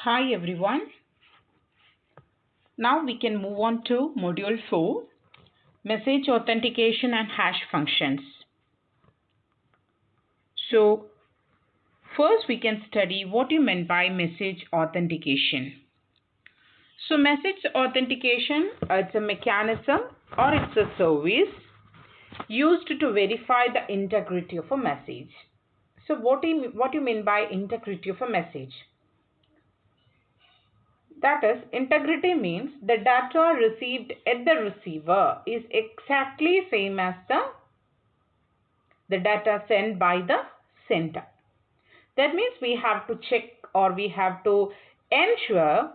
Hi everyone. Now we can move on to module 4, message authentication and hash functions. So first we can study what you meant by message authentication. So message authentication, it's a mechanism or it's a service used to verify the integrity of a message. So what do you mean by integrity of a message? That is, integrity means the data received at the receiver is exactly same as the data sent by the sender. That means we have to check or we have to ensure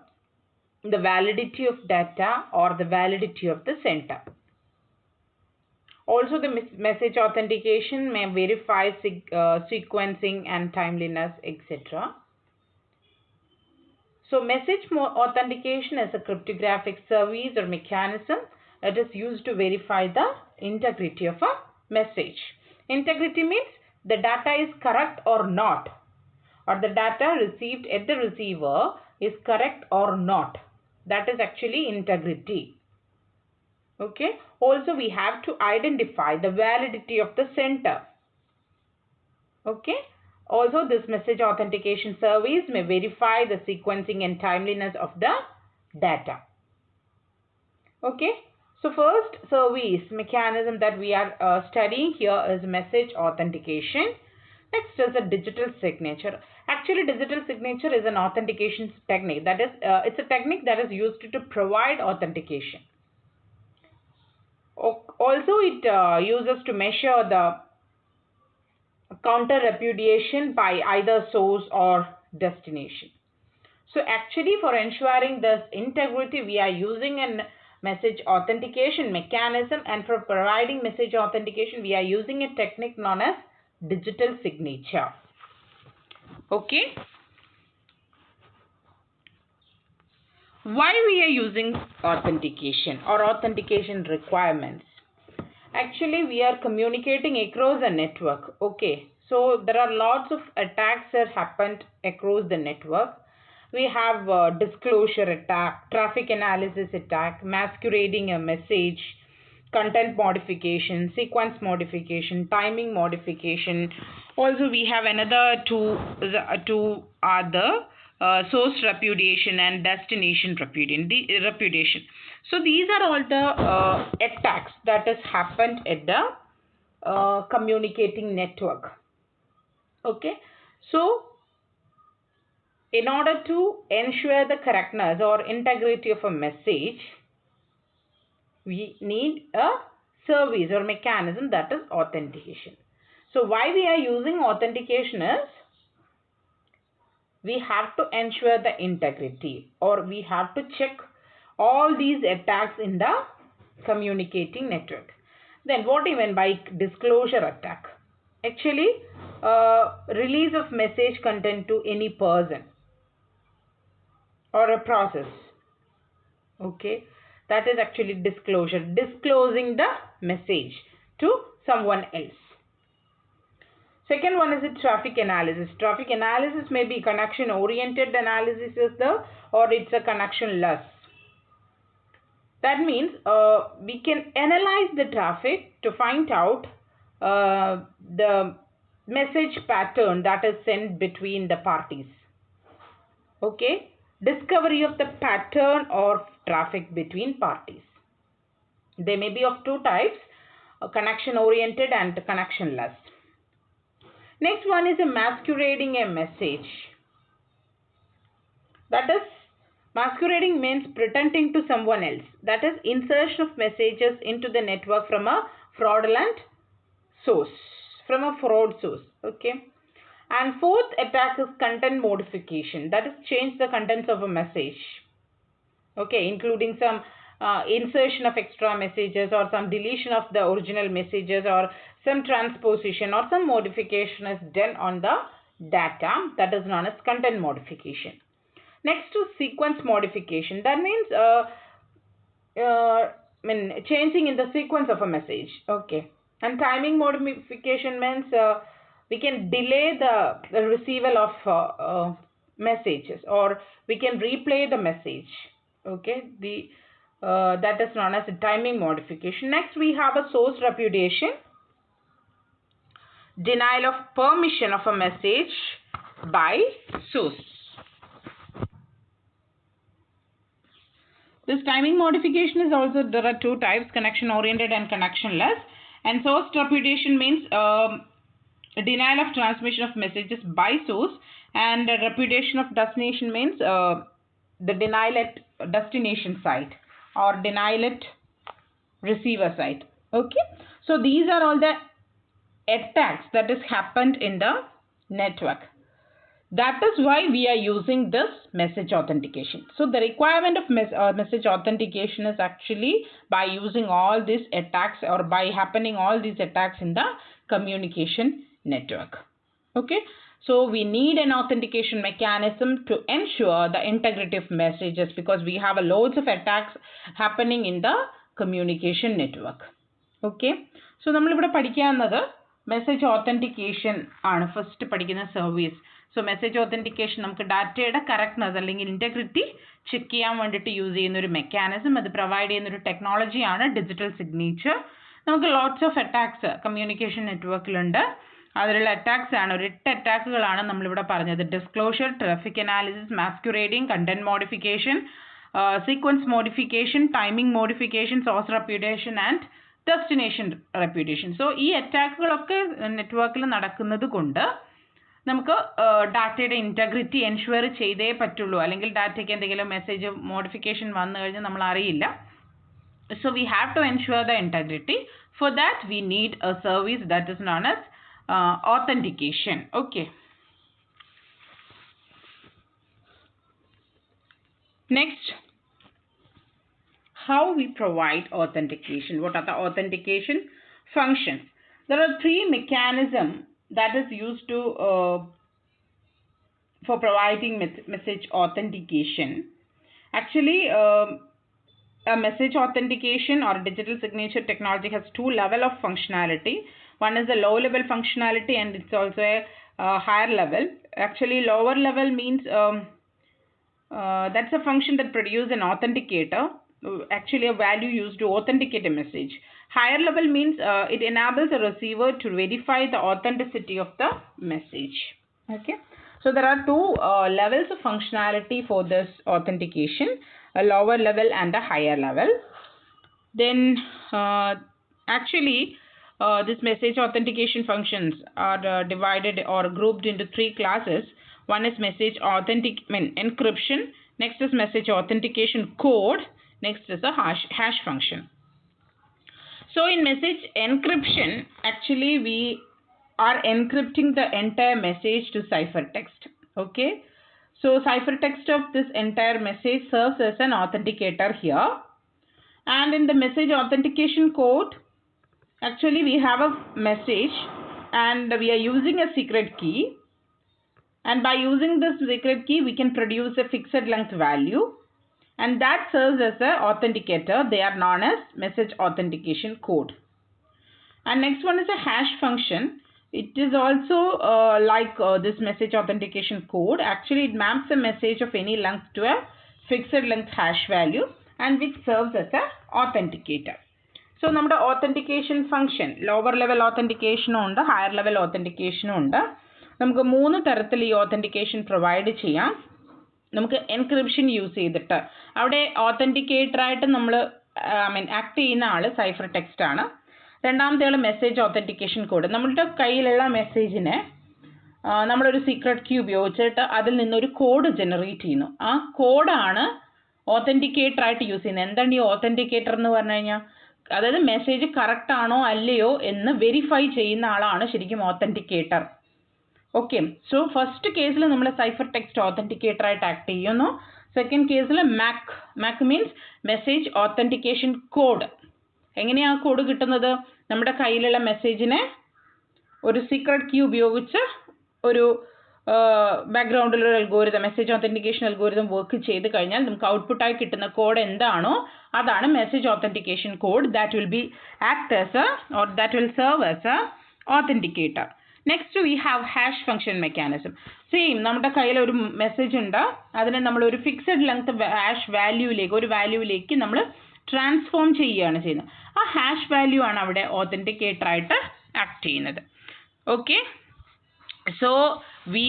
the validity of data or the validity of the sender. Also, the message authentication may verify sequencing and timeliness, etc. So message authentication is a cryptographic service or mechanism that is used to verify the integrity of a message. Integrity means the data is correct or not, or the data received at the receiver is correct or not. That is actually integrity. Okay. Also, we have to identify the validity of the sender. Okay. Also, this message authentication service may verify the sequencing and timeliness of the data. Okay. So first service mechanism that we are studying here is message authentication. Next is a digital signature. Actually, digital signature is an authentication technique. That is, it's a technique that is used to provide authentication. Also, it uses to measure the counter repudiation by either source or destination. So actually, for ensuring this integrity, we are using a message authentication mechanism, and for providing message authentication, we are using a technique known as digital signature. Okay. Why we are using authentication or authentication requirements? Actually, we are communicating across a network. Okay. So there are lots of attacks that happened across the network. We have disclosure attack, traffic analysis attack, masquerading a message, content modification, sequence modification, timing modification. Also, we have another two are the source repudiation and destination repudiation. So these are all the attacks that has happened at the communicating network. Okay, so in order to ensure the correctness or integrity of a message, we need a service or mechanism, that is authentication. So why we are using authentication is we have to ensure the integrity, or we have to check all these attacks in the communicating network. Then what even by disclosure attack? Actually, release of message content to any person or a process. Okay, that is actually disclosure, disclosing the message to someone else. Second one is the traffic analysis. Traffic analysis may be connection oriented analysis or it's a connectionless. That means we can analyze the traffic to find out the message pattern that is sent between the parties. Okay, discovery of the pattern of traffic between parties. They may be of two types, connection oriented and connectionless. Next one is a masquerading a message. That is, masquerading means pretending to someone else. That is, insertion of messages into the network from a fraudulent source, from a fraud source. Okay. And fourth attack is content modification. That is, change the contents of a message. Okay, including some insertion of extra messages or some deletion of the original messages or some transposition or some modification is done on the data. That is known as content modification. Next to sequence modification. That means changing in the sequence of a message. Okay. And timing modification means we can delay the receival of messages, or we can replay the message. Okay, that is known as a timing modification. Next, we have a source repudiation, denial of permission of a message by source. This timing modification is also, there are two types, connection oriented and connectionless. And source repudiation means denial of transmission of messages by source, and repudiation of destination means the denial at destination site or denial at receiver site. Okay, so these are all the attacks that has happened in the network. That is why we are using this message authentication. So the requirement of message authentication is actually by using all these attacks, or by happening all these attacks in the communication network. Okay, so we need an authentication mechanism to ensure the integrity of messages, because we have a loads of attacks happening in the communication network. Okay, so നമ്മൾ ഇവിടെ പഠിക്കാവുന്നത് message authentication ആണ് first പഠിക്കുന്ന service. So message authentication നമുക്ക് ഡാറ്റയുടെ correctness അല്ലെങ്കിൽ integrity check ചെയ്യാൻ വേണ്ടിയിട്ട് use ചെയ്യുന്ന ഒരു മെക്കാനിസം, അത് പ്രൊവൈഡ് ചെയ്യുന്ന ഒരു ടെക്നോളജിയാണ് ഡിജിറ്റൽ സിഗ്നേച്ചർ. നമുക്ക് ലോട്ട്സ് ഓഫ് അറ്റാക്സ് കമ്മ്യൂണിക്കേഷൻ നെറ്റ്വർക്കിലുണ്ട്. അതിലുള്ള അറ്റാക്സ് ആണ്, ഒരു 8 അറ്റാക്കുകളാണ് നമ്മളിവിടെ പറഞ്ഞത്. Disclosure, traffic analysis, masquerading, content modification, sequence modification, timing modification, source reputation and destination reputation. So ഈ അറ്റാക്കുകളൊക്കെ നെറ്റ്വർക്കിൽ നടക്കുന്നത് കൊണ്ട് നമുക്ക് ഡാറ്റയുടെ ഇൻറ്റഗ്രിറ്റി എൻഷുവർ ചെയ്തേ പറ്റുള്ളൂ, അല്ലെങ്കിൽ ഡാറ്റയ്ക്ക് എന്തെങ്കിലും മെസ്സേജ് മോഡിഫിക്കേഷൻ വന്നു കഴിഞ്ഞാൽ നമ്മൾ അറിയില്ല. So we have to ensure the integrity. For that we need a service that is known as authentication. Okay. Next, how we provide authentication. What are the authentication functions? There are 3 mechanisms that is used to for providing message authentication. Actually, a message authentication or digital signature technology has 2 levels of functionality. One is a low level functionality, and it's also a higher level. Actually, lower level means that's a function that produces an authenticator, actually a value used to authenticate a message. Higher level means it enables a receiver to verify the authenticity of the message. Okay, so there are 2 levels of functionality for this authentication, a lower level and a higher level. Then actually this message authentication functions are divided or grouped into 3 classes. One is message encryption, next is message authentication code, next is a hash function. So in message encryption, actually we are encrypting the entire message to ciphertext. Okay, so ciphertext of this entire message serves as an authenticator here. And in the message authentication code, actually we have a message and we are using a secret key, and by using this secret key we can produce a fixed length value, and that serves as an authenticator. They are known as message authentication code. And next one is a hash function. It is also like this message authentication code. Actually it maps a message of any length to a fixed length hash value, and which serves as a authenticator. So നമ്മുടെ authentication function lower level authentication ഉണ്ട്, higher level authentication ഉണ്ട്. നമുക്ക് 3 തരത്തിൽ ഈ authentication provide ചെയ്യാം. നമുക്ക് encryption use ചെയ്തിട്ട്, അവിടെ ഓതൻറ്റിക്കേറ്റർ ആയിട്ട് നമ്മൾ ആക്ട് ചെയ്യുന്ന ആൾ സൈഫർ ടെക്സ്റ്റ് ആണ്. രണ്ടാമത്തെ ആൾ മെസ്സേജ് ഓതൻറ്റിക്കേഷൻ കോഡ്. നമ്മളുടെ കയ്യിലുള്ള മെസ്സേജിനെ നമ്മളൊരു സീക്രട്ട് കീ ഉപയോഗിച്ചിട്ട് അതിൽ നിന്നൊരു കോഡ് ജനറേറ്റ് ചെയ്യുന്നു. ആ കോഡാണ് ഓതൻറ്റിക്കേറ്റർ ആയിട്ട് യൂസ് ചെയ്യുന്നത്. എന്താണ് ഈ ഓതൻറ്റിക്കേറ്റർ എന്ന് പറഞ്ഞു കഴിഞ്ഞാൽ, അതായത് മെസ്സേജ് കറക്റ്റ് ആണോ അല്ലയോ എന്ന് വെരിഫൈ ചെയ്യുന്ന ആളാണ് ശരിക്കും ഓതൻറ്റിക്കേറ്റർ. ഓക്കെ, സോ ഫസ്റ്റ് കേസിൽ നമ്മൾ സൈഫർ ടെക്സ്റ്റ് ഓതൻറ്റിക്കേറ്റർ ആയിട്ട് ആക്ട് ചെയ്യുന്നു. സെക്കൻഡ് കേസിൽ Mac means message authentication code. എങ്ങനെയാണ് ആ കോഡ് കിട്ടുന്നത്? നമ്മുടെ കയ്യിലുള്ള മെസ്സേജിനെ ഒരു സീക്രട്ട് കീ ഉപയോഗിച്ച് ഒരു ബാക്ക്ഗ്രൗണ്ടിലൊരു algorithm, message authentication algorithm work ചെയ്ത് കഴിഞ്ഞാൽ നമുക്ക് ഔട്ട്പുട്ടായി കിട്ടുന്ന കോഡ് എന്താണോ അതാണ് message authentication code. That will be act as a, or that will serve as a authenticator. Next we have hash function mechanism. Same, നമ്മുടെ കയ്യിൽ ഒരു മെസ്സേജ് ഉണ്ട്, അതിനെ നമ്മൾ ഒരു ഫിക്സഡ് ലെങ്ത് ഹാഷ് വാല്യൂയിലേക്ക് ഒരു വാല്യൂയിലേക്ക് നമ്മൾ ട്രാൻസ്ഫോം ചെയ്യുകയാണ് ചെയ്യുന്നത്. ആ ഹാഷ് വാല്യൂ ആണ് അവിടെ ഓതൻറ്റിക്കേറ്റർ ആയിട്ട് ആക്ട് ചെയ്യുന്നത്. Okay, so we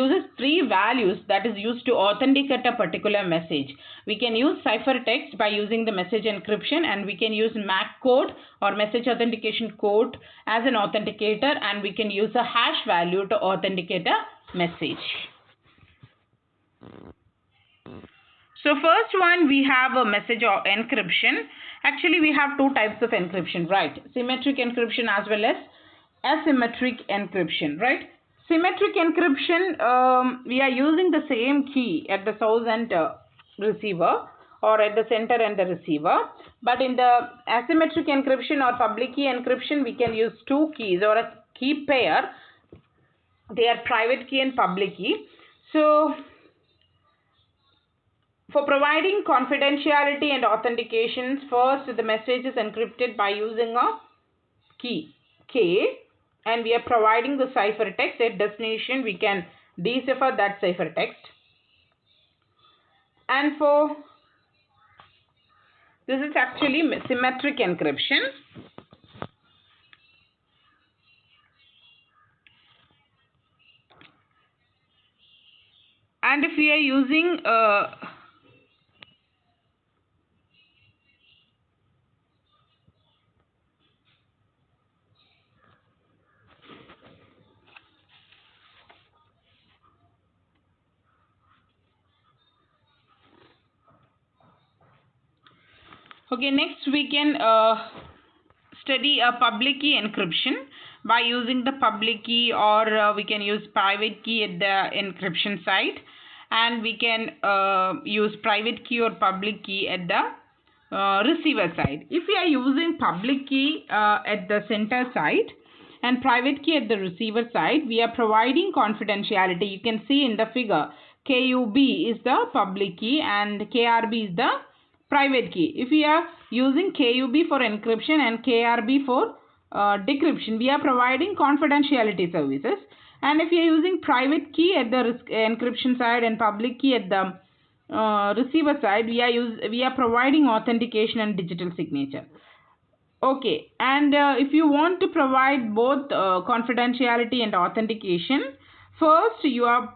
use 3 values that is used to authenticate a particular message. We can use ciphertext by using the message encryption, and we can use MAC code or message authentication code as an authenticator, and we can use a hash value to authenticate a message. So first one, we have a message encryption. Actually we have 2 types of encryption, right? Symmetric encryption as well as asymmetric encryption, right? Symmetric encryption, we are using the same key at the source and receiver, or at the center and the receiver. But in the asymmetric encryption or public key encryption, we can use 2 keys or a key pair. They are private key and public key. So for providing confidentiality and authentications, first the message is encrypted by using a key K, and we are providing the ciphertext. At destination we can decipher that ciphertext. And for this is actually symmetric encryption. And if we are using okay, next we can study a public key encryption by using the public key, or we can use private key at the encryption side, and we can use private key or public key at the receiver side. If we are using public key at the center side and private key at the receiver side, we are providing confidentiality. You can see in the figure, KUB is the public key and KRB is the private key. If we are using KUB for encryption and KRB for decryption, we are providing confidentiality services. And if we are using private key at the encryption side and public key at the receiver side, we are providing authentication and digital signature. Okay, and if you want to provide both confidentiality and authentication, first you are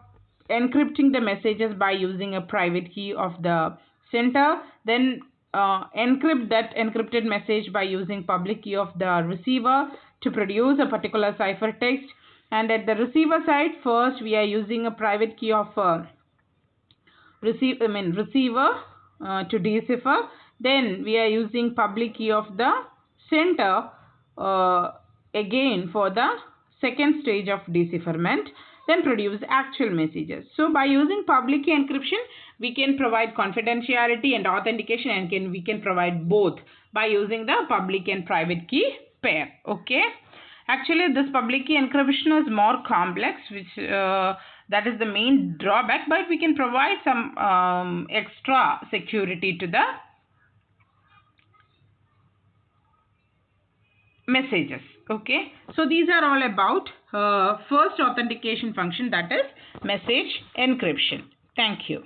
encrypting the messages by using a private key of the center, then encrypt that encrypted message by using public key of the receiver to produce a particular ciphertext. And at the receiver side, first we are using a private key of receiver to decipher, then we are using public key of the center again for the second stage of decipherment, then produce actual messages. So by using public key encryption, we can provide confidentiality and authentication, and we can provide both by using the public and private key pair. Okay, actually this public key encryption is more complex, which that is the main drawback, but we can provide some extra security to the messages. Okay, so these are all about first authentication function, that is message encryption. Thank you.